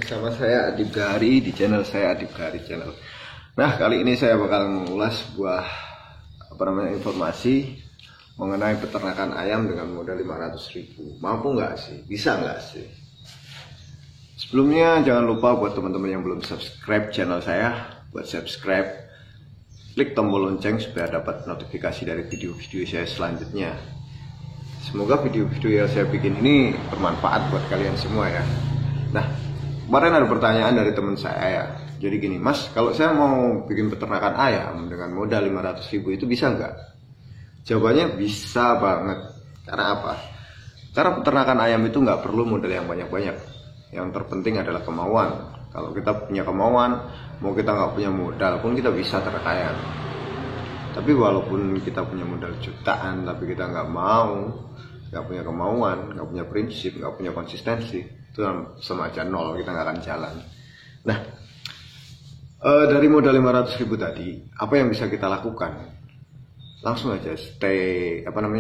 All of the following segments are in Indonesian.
bersama saya Adib Gahari di channel saya Adib Gahari Channel. Nah, kali ini saya bakal mengulas sebuah informasi mengenai peternakan ayam dengan modal 500.000. Mampu nggak sih? Bisa nggak sih? Sebelumnya jangan lupa buat teman-teman yang belum subscribe channel saya, buat subscribe, klik tombol lonceng supaya dapat notifikasi dari video-video saya selanjutnya. Semoga video-video yang saya bikin ini bermanfaat buat kalian semua ya. Nah, kemarin ada pertanyaan dari teman saya ya. Jadi gini, Mas, kalau saya mau bikin peternakan ayam dengan modal 500.000 itu bisa nggak? Jawabannya bisa banget. Karena apa? Karena peternakan ayam itu nggak perlu modal yang banyak-banyak. Yang terpenting adalah kemauan. Kalau kita punya kemauan, mau kita nggak punya modal pun kita bisa ternak ayam. Tapi walaupun kita punya modal jutaan, tapi kita nggak mau, nggak punya kemauan, nggak punya prinsip, nggak punya konsistensi, itu sama aja nol, kita nggak akan jalan. Nah, dari modal 500.000 tadi, apa yang bisa kita lakukan? Langsung aja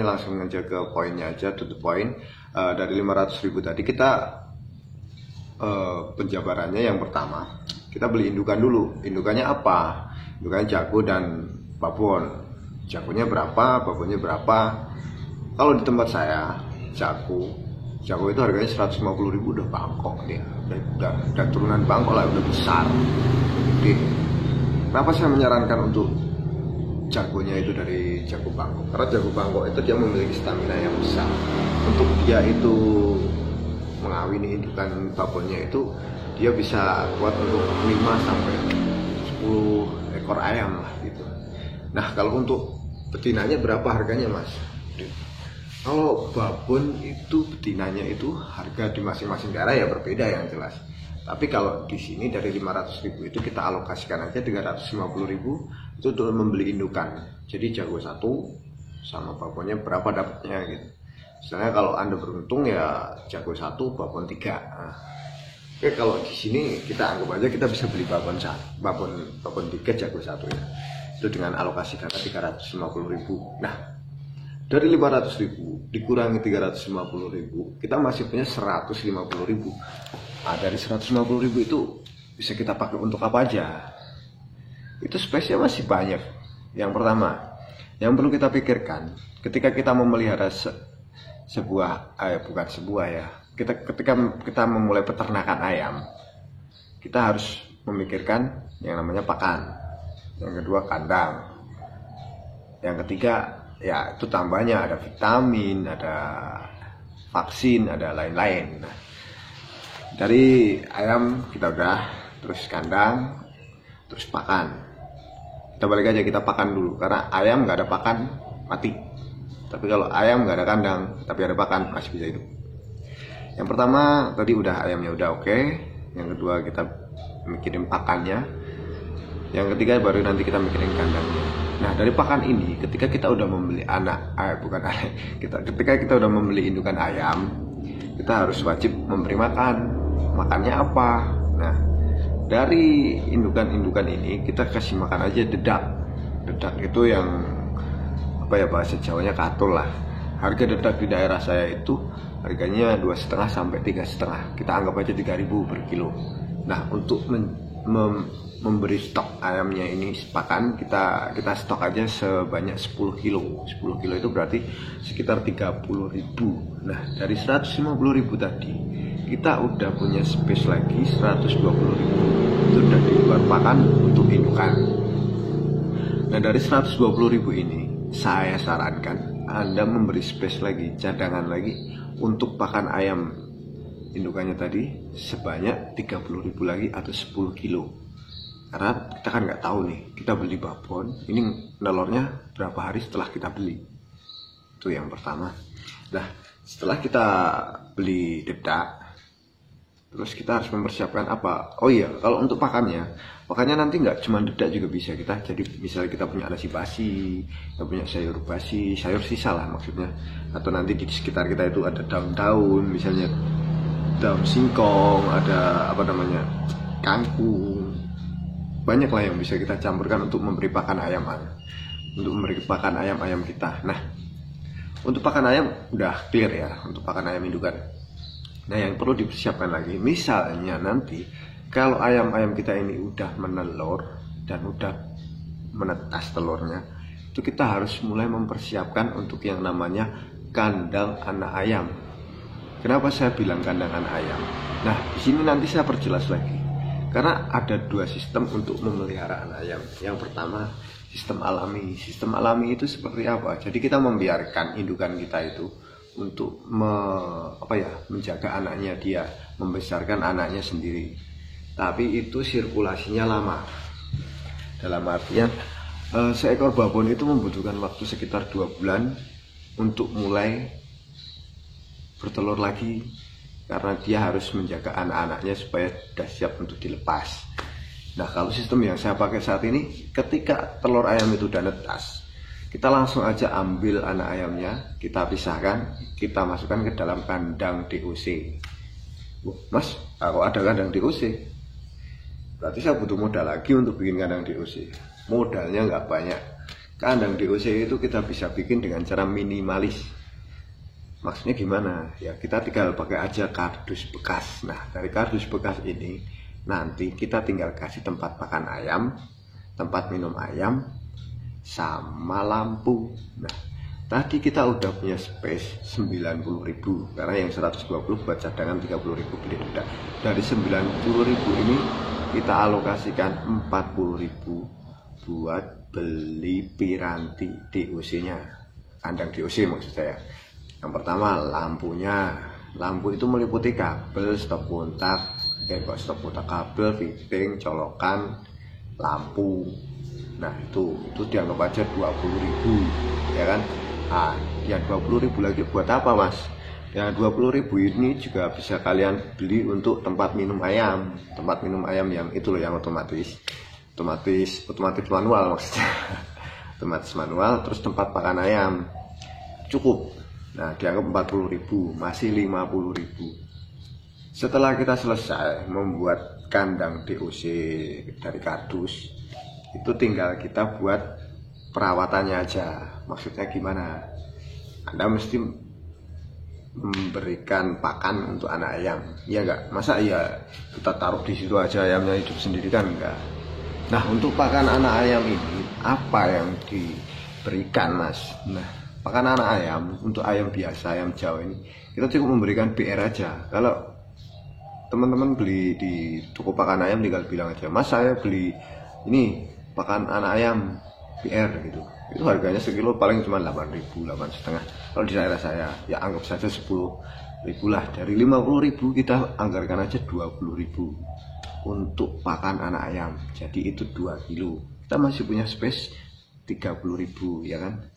langsung aja ke poinnya aja, to the point. Dari 500.000 tadi kita penjabarannya yang pertama, kita beli indukan dulu. Indukannya apa? Indukannya jago dan babon. Jagonya berapa, babonnya berapa? Kalau di tempat saya, jago itu harganya 150.000 udah bangkok dia, udah turunan bangkok lah, udah besar. Jadi, kenapa saya menyarankan untuk jagonya itu dari jago bangkok? Karena jago bangkok itu dia memiliki stamina yang besar. Untuk dia itu mengawini indukan babonnya itu, dia bisa kuat untuk 5 sampai 10 ekor ayam lah gitu. Nah, kalau untuk betinanya berapa harganya, Mas? Kalau babon itu betinanya itu harga di masing-masing daerah ya berbeda yang jelas. Tapi kalau di sini dari 500.000 itu kita alokasikan aja 350.000 itu untuk membeli indukan. Jadi jago 1 sama babonnya berapa dapatnya gitu. Misalnya kalau Anda beruntung ya jago 1, babon 3. Nah, oke, kalau di sini kita anggap aja kita bisa beli babon 3 jago 1 ya. Itu dengan alokasi dana 350.000. Nah, dari 500.000 dikurangi 350.000, kita masih punya 150.000. Nah, dari 150.000 itu bisa kita pakai untuk apa aja? Itu space-nya masih banyak. Yang pertama, yang perlu kita pikirkan ketika kita memelihara ketika kita memulai peternakan ayam, kita harus memikirkan yang namanya pakan. Yang kedua, kandang. Yang ketiga, ya itu tambahnya ada vitamin, ada vaksin, ada lain-lain. Nah, dari ayam kita udah, terus kandang, terus pakan. Kita balik aja, kita pakan dulu, karena ayam nggak ada pakan mati. Tapi kalau ayam nggak ada kandang tapi ada pakan masih bisa hidup. Yang pertama tadi udah ayamnya udah oke. Yang kedua kita mikirin pakannya. Yang ketiga baru nanti kita mikirin kandangnya. Nah, dari pakan ini ketika kita udah membeli ketika kita udah membeli indukan ayam, kita harus wajib memberi makan. Makannya apa? Nah, dari indukan-indukan ini kita kasih makan aja dedak. Dedak itu yang bahasa Jawanya katul lah. Harga dedak di daerah saya itu harganya 2,5 sampai 3,5. Kita anggap aja 3.000 per kilo. Nah, untuk memberi stok ayamnya ini pakan, kita stok aja sebanyak 10 kilo. 10 kilo itu berarti sekitar 30.000. Nah, dari 150.000 tadi kita udah punya space lagi 120.000. Itu udah di luar pakan untuk indukan. Nah, dari 120.000 ini saya sarankan Anda memberi space lagi, cadangan lagi untuk pakan ayam indukannya tadi sebanyak 30.000 lagi atau 10 kilo. Karena kita kan nggak tahu nih, kita beli babon, ini nelornya berapa hari setelah kita beli. Itu yang pertama. Nah, setelah kita beli dedak, terus kita harus mempersiapkan apa? Oh iya, kalau untuk pakannya nanti nggak cuma dedak juga bisa kita. Jadi misalnya kita punya nasi basi, kita punya sayur basi, sayur sisa lah maksudnya. Atau nanti di sekitar kita itu ada daun-daun, misalnya daun singkong, ada kangkung. Banyak lah yang bisa kita campurkan untuk memberi pakan ayam kita. Nah, untuk pakan ayam udah clear ya, untuk pakan ayam indukan. Nah, yang perlu dipersiapkan lagi, misalnya nanti kalau ayam-ayam kita ini udah menelur dan udah menetas telurnya, itu kita harus mulai mempersiapkan untuk yang namanya kandang anak ayam. Kenapa saya bilang kandang anak ayam? Nah, di sini nanti saya perjelas lagi. Karena ada dua sistem untuk memelihara anak ayam. Yang pertama, sistem alami. Sistem alami itu seperti apa? Jadi kita membiarkan indukan kita itu untuk menjaga anaknya dia, membesarkan anaknya sendiri. Tapi itu sirkulasinya lama. Dalam artian seekor babon itu membutuhkan waktu sekitar 2 bulan untuk mulai bertelur lagi, karena dia harus menjaga anak-anaknya supaya sudah siap untuk dilepas. Nah, kalau sistem yang saya pakai saat ini, ketika telur ayam itu udah netas, kita langsung aja ambil anak ayamnya, kita pisahkan, kita masukkan ke dalam kandang DOC. Mas, kalau ada kandang DOC, berarti saya butuh modal lagi untuk bikin kandang DOC. Modalnya nggak banyak. Kandang DOC itu kita bisa bikin dengan cara minimalis. Maksudnya gimana? Ya, kita tinggal pakai aja kardus bekas. Nah, dari kardus bekas ini, nanti kita tinggal kasih tempat pakan ayam, tempat minum ayam, sama lampu. Nah, tadi kita udah punya space 90.000, karena yang 120 buat cadangan, 30.000 beli dedak. Dari 90.000 ini kita alokasikan 40.000 buat beli piranti DOC-nya, kandang DOC maksud saya. Yang pertama, lampunya. Lampu itu meliputi kabel, stop kontak, kabel, fitting, colokan, lampu. Nah, itu dianggap aja 20.000, ya kan? Nah, yang 20.000 lagi buat apa, Mas? Yang 20.000 ini juga bisa kalian beli untuk tempat minum ayam. Tempat minum ayam yang itu loh, yang otomatis manual maksudnya. Otomatis manual, terus tempat pakan ayam. Cukup. Nah, dianggap 40.000, masih 50.000. Setelah kita selesai membuat kandang DOC dari kardus, itu tinggal kita buat perawatannya aja. Maksudnya gimana? Anda mesti memberikan pakan untuk anak ayam, ya enggak? Masa iya kita taruh di situ aja ayamnya hidup sendiri, kan enggak? Nah, untuk pakan anak ayam ini apa yang diberikan, Mas? Nah, pakan anak ayam untuk ayam biasa, ayam Jawa ini kita cukup memberikan BR aja. Kalau teman-teman beli di toko pakan ayam tinggal bilang aja, Mas saya beli ini pakan anak ayam BR gitu. Itu harganya sekilo paling cuma 8.000, 8,5. Kalau di daerah saya ya anggap saja 10.000 lah. Dari 50.000 kita anggarkan aja 20.000 untuk pakan anak ayam. Jadi itu 2 kilo. Kita masih punya space 30.000, ya kan?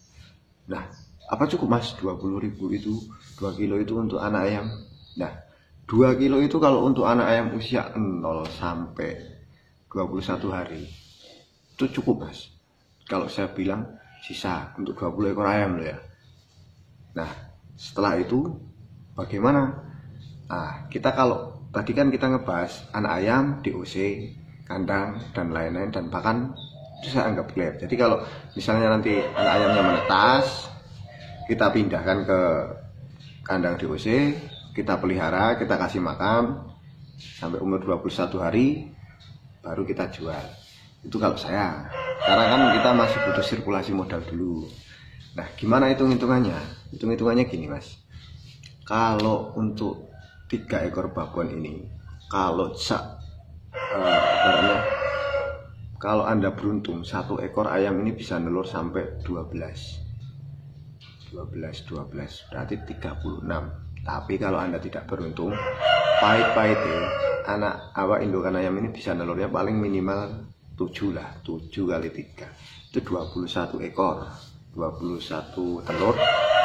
Nah, apa cukup, Mas? 20.000 itu, 2 kilo itu untuk anak ayam. Nah, 2 kilo itu kalau untuk anak ayam usia 0 sampai 21 hari itu cukup, Mas. Kalau saya bilang sisa untuk 20 ekor ayam loh ya. Nah, setelah itu bagaimana? Nah, kita kalau tadi kan kita ngebahas anak ayam, DOC, kandang, dan lain-lain, dan pakan, itu saya anggap clear. Jadi kalau misalnya nanti anak ayamnya menetas, kita pindahkan ke kandang DOC, kita pelihara, kita kasih makan sampai umur 21 hari, baru kita jual. Itu kalau saya, karena kan kita masih butuh sirkulasi modal dulu. Nah, gimana hitung-hitungannya? Hitung-hitungannya gini, Mas. Kalau untuk 3 ekor babon ini, kalau Anda beruntung, 1 ekor ayam ini bisa nelur sampai 12, berarti 36. Tapi kalau Anda tidak beruntung, pahit-pahitnya anak indukan ayam ini bisa nelurnya paling minimal 7 lah, 7 kali 3 itu 21 ekor, 21 telur.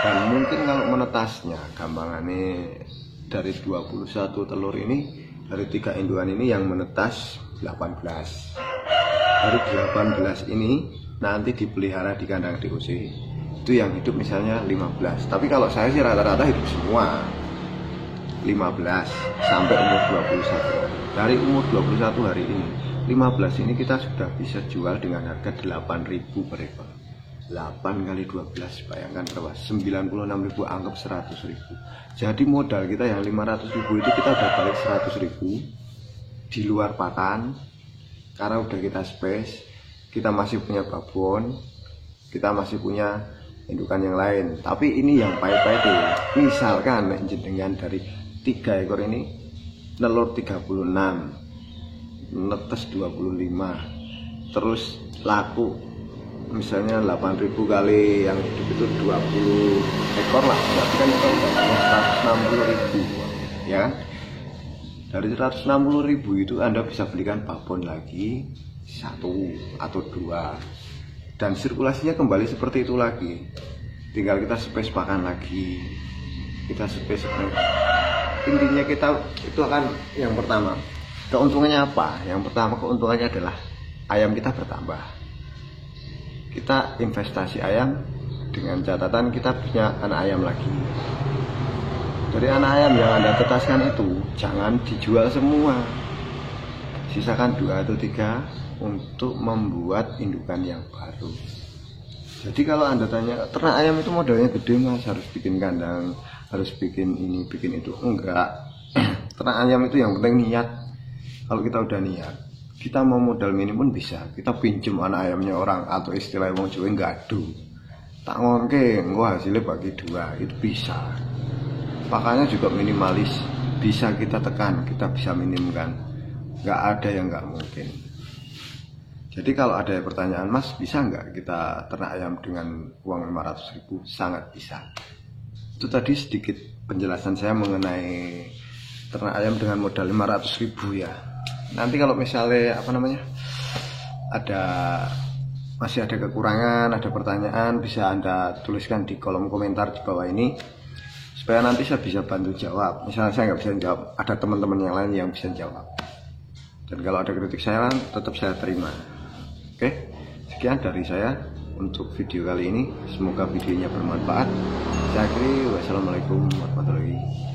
Dan mungkin kalau menetasnya gampangannya, dari 21 telur ini, dari 3 indukan ini yang menetas 18. Dari 18 ini nanti dipelihara di kandang DOC, itu yang hidup misalnya 15. Tapi kalau saya sih rata-rata hidup semua 15 sampai umur 21. Dari umur 21 hari ini, 15 ini kita sudah bisa jual dengan harga 8.000 per ekor. 8 kali 12 bayangkan berapa? 96.000, anggap 100.000. Jadi modal kita yang 500.000 itu kita udah balik 100.000 di luar pakan, karena udah kita space, kita masih punya babon, kita masih punya indukan yang lain. Tapi ini yang pahit-pahit itu, misalkan jenengan dari 3 ekor ini telur 36, netes 25, terus laku misalnya 8.000 kali yang hidup itu 20 ekor lah, berarti kan kita udah punya 160.000 ya kan. Dari 160.000 itu Anda bisa belikan babon lagi 1 atau 2, dan sirkulasinya kembali seperti itu lagi. Tinggal kita space pakan lagi, kita space. Intinya kita itu akan, yang pertama keuntungannya apa? Yang pertama keuntungannya adalah ayam kita bertambah. Kita investasi ayam dengan catatan kita punya anak ayam lagi. Dari anak ayam yang Anda tetaskan itu jangan dijual semua, sisakan 2 atau 3 untuk membuat indukan yang baru. Jadi kalau Anda tanya, ternak ayam itu modalnya gede mas, harus bikin kandang, harus bikin ini, bikin itu. Enggak. Ternak ayam itu yang penting niat. Kalau kita udah niat, kita mau modal minim pun bisa. Kita pinjem anak ayamnya orang, atau istilah wong Jawa ngadu. Tak ngongke, engko hasilnya bagi 2, itu bisa. Pakannya juga minimalis, bisa kita tekan, kita bisa minimkan. Nggak ada yang nggak mungkin. Jadi kalau ada pertanyaan, mas bisa nggak kita ternak ayam dengan uang 500.000? Sangat bisa. Itu tadi sedikit penjelasan saya mengenai ternak ayam dengan modal 500.000 ya. Nanti kalau misalnya masih ada kekurangan, ada pertanyaan, bisa Anda tuliskan di kolom komentar di bawah ini, supaya nanti saya bisa bantu jawab. Misalnya saya nggak bisa jawab, ada teman-teman yang lain yang bisa jawab. Dan kalau ada kritik saya, tetap saya terima. Oke, sekian dari saya untuk video kali ini. Semoga videonya bermanfaat. Saya akhiri, wassalamualaikum warahmatullahi wabarakatuh.